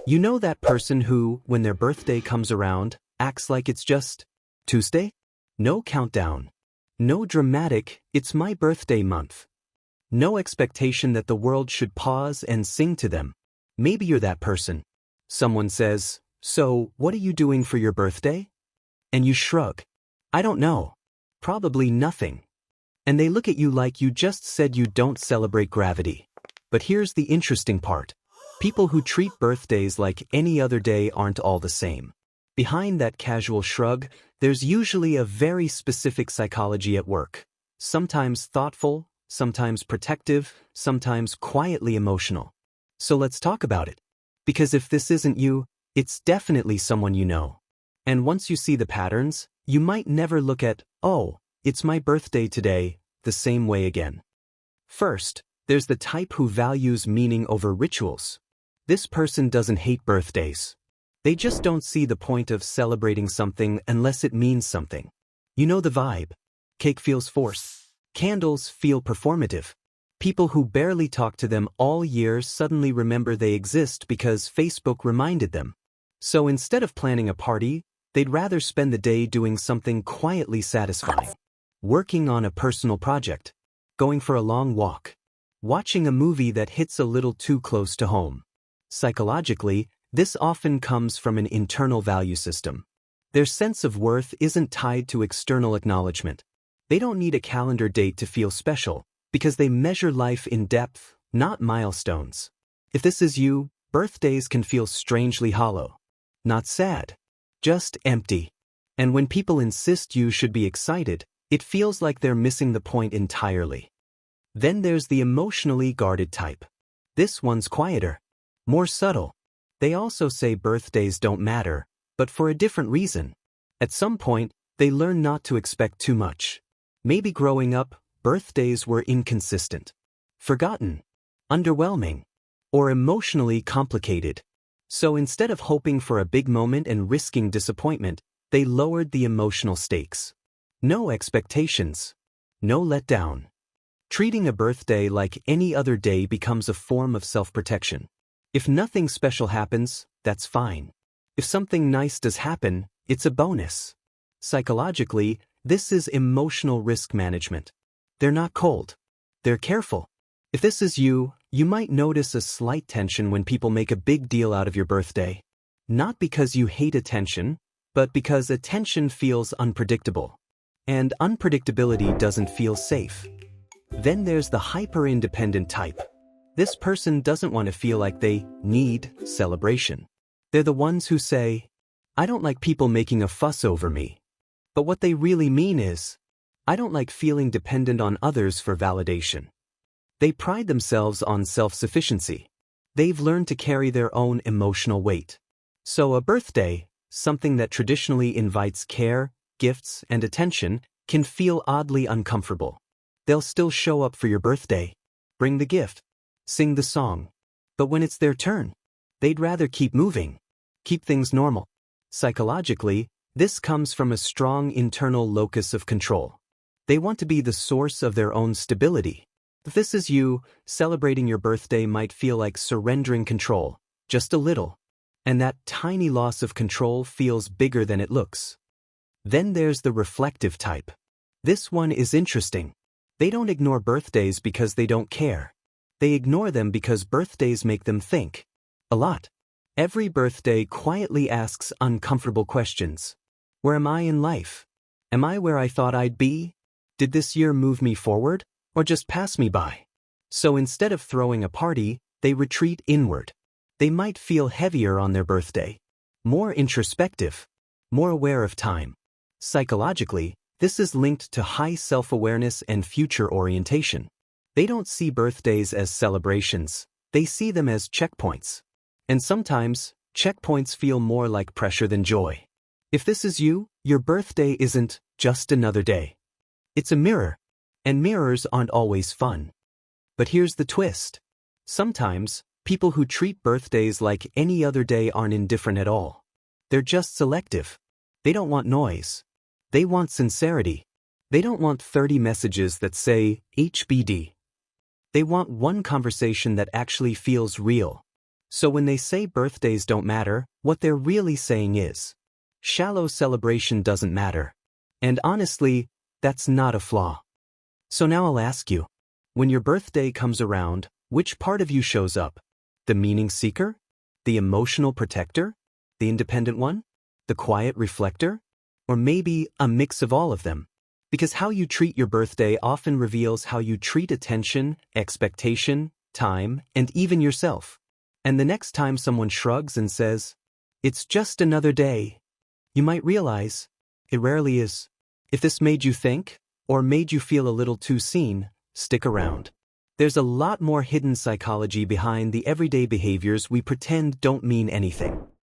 You know that person who, when their birthday comes around, acts like it's just Tuesday? No countdown. No dramatic, it's my birthday month. No expectation that the world should pause and sing to them. Maybe you're that person. Someone says, "So, what are you doing for your birthday?" And you shrug. "I don't know. Probably nothing." And they look at you like you just said you don't celebrate gravity. But here's the interesting part. People who treat birthdays like any other day aren't all the same. Behind that casual shrug, there's usually a very specific psychology at work. Sometimes thoughtful, sometimes protective, sometimes quietly emotional. So let's talk about it. Because if this isn't you, it's definitely someone you know. And once you see the patterns, you might never look at, "Oh, it's my birthday today," the same way again. First, there's the type who values meaning over rituals. This person doesn't hate birthdays. They just don't see the point of celebrating something unless it means something. You know the vibe. Cake feels forced. Candles feel performative. People who barely talk to them all year suddenly remember they exist because Facebook reminded them. So instead of planning a party, they'd rather spend the day doing something quietly satisfying. Working on a personal project. Going for a long walk. Watching a movie that hits a little too close to home. Psychologically, this often comes from an internal value system. Their sense of worth isn't tied to external acknowledgement. They don't need a calendar date to feel special, because they measure life in depth, not milestones. If this is you, birthdays can feel strangely hollow. Not sad. Just empty. And when people insist you should be excited, it feels like they're missing the point entirely. Then there's the emotionally guarded type. This one's quieter. More subtle. They also say birthdays don't matter, but for a different reason. At some point, they learn not to expect too much. Maybe growing up, birthdays were inconsistent, forgotten, underwhelming, or emotionally complicated. So instead of hoping for a big moment and risking disappointment, they lowered the emotional stakes. No expectations. No letdown. Treating a birthday like any other day becomes a form of self-protection. If nothing special happens, that's fine. If something nice does happen, it's a bonus. Psychologically, this is emotional risk management. They're not cold. They're careful. If this is you, you might notice a slight tension when people make a big deal out of your birthday. Not because you hate attention, but because attention feels unpredictable. And unpredictability doesn't feel safe. Then there's the hyper-independent type. This person doesn't want to feel like they need celebration. They're the ones who say, "I don't like people making a fuss over me." But what they really mean is, "I don't like feeling dependent on others for validation." They pride themselves on self-sufficiency. They've learned to carry their own emotional weight. So a birthday, something that traditionally invites care, gifts, and attention, can feel oddly uncomfortable. They'll still show up for your birthday, bring the gift, sing the song. But when it's their turn, they'd rather keep moving, keep things normal. Psychologically, this comes from a strong internal locus of control. They want to be the source of their own stability. If this is you, celebrating your birthday might feel like surrendering control, just a little. And that tiny loss of control feels bigger than it looks. Then there's the reflective type. This one is interesting. They don't ignore birthdays because they don't care. They ignore them because birthdays make them think. A lot. Every birthday quietly asks uncomfortable questions. Where am I in life? Am I where I thought I'd be? Did this year move me forward, or just pass me by? So instead of throwing a party, they retreat inward. They might feel heavier on their birthday. More introspective. More aware of time. Psychologically, this is linked to high self-awareness and future orientation. They don't see birthdays as celebrations, they see them as checkpoints. And sometimes, checkpoints feel more like pressure than joy. If this is you, your birthday isn't just another day. It's a mirror, and mirrors aren't always fun. But here's the twist. Sometimes, people who treat birthdays like any other day aren't indifferent at all. They're just selective. They don't want noise. They want sincerity. They don't want 30 messages that say, HBD. They want one conversation that actually feels real. So when they say birthdays don't matter, what they're really saying is, shallow celebration doesn't matter. And honestly, that's not a flaw. So now I'll ask you, when your birthday comes around, which part of you shows up? The meaning seeker? The emotional protector? The independent one? The quiet reflector? Or maybe a mix of all of them? Because how you treat your birthday often reveals how you treat attention, expectation, time, and even yourself. And the next time someone shrugs and says, "It's just another day," you might realize, it rarely is. If this made you think, or made you feel a little too seen, stick around. There's a lot more hidden psychology behind the everyday behaviors we pretend don't mean anything.